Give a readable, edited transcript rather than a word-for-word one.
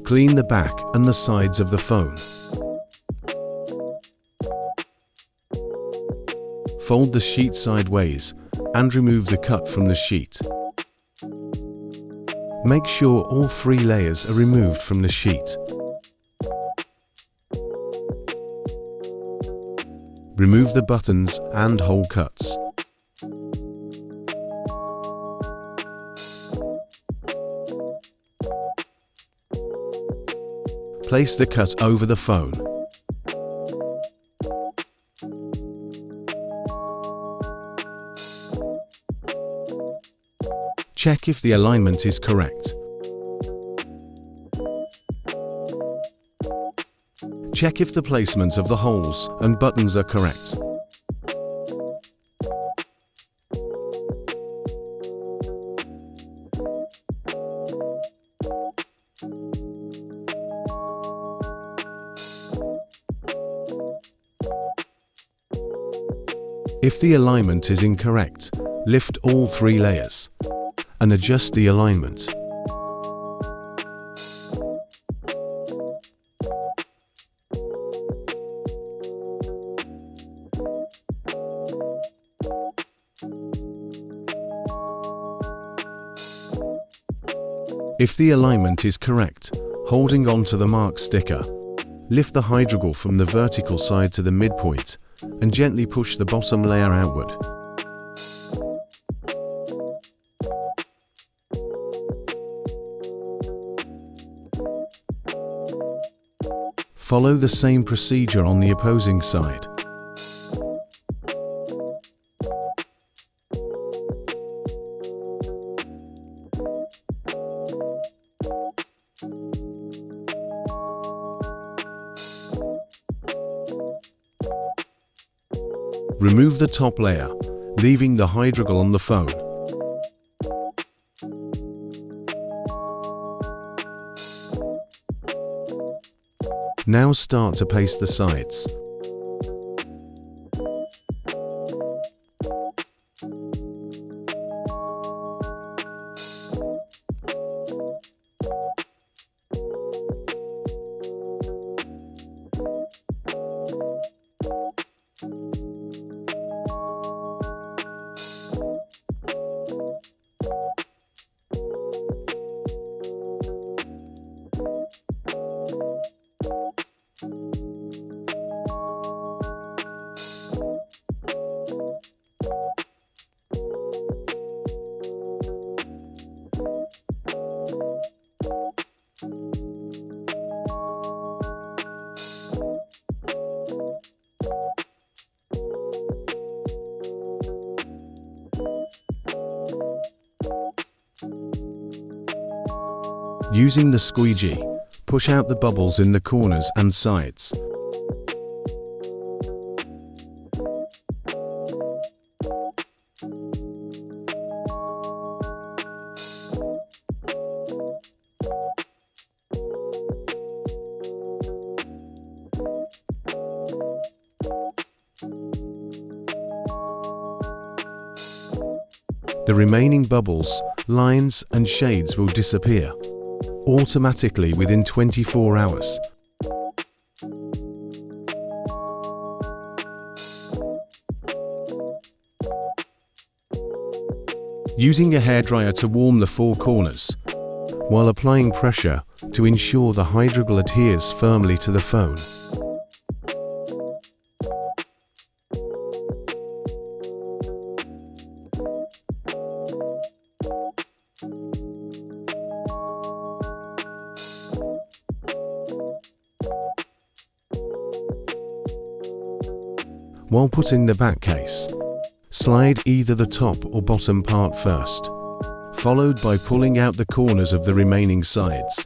Clean the back and the sides of the phone. Fold the sheet sideways and remove the cut from the sheet. Make sure all 3 layers are removed from the sheet. Remove the buttons and hole cuts. Place the cut over the phone. Check if the alignment is correct. Check if the placement of the holes and buttons are correct. If the alignment is incorrect, lift all 3 layers and adjust the alignment. If the alignment is correct, holding on to the mark sticker, lift the hydrogel from the vertical side to the midpoint and gently push the bottom layer outward. Follow the same procedure on the opposing side. Remove the top layer, leaving the hydrogel on the phone. Now start to paste the sides. Using the squeegee, push out the bubbles in the corners and sides. The remaining bubbles, lines and shades will disappear automatically within 24 hours. Using a hairdryer to warm the 4 corners, while applying pressure to ensure the hydrogel adheres firmly to the phone. While putting the back case, slide either the top or bottom part first, followed by pulling out the corners of the remaining sides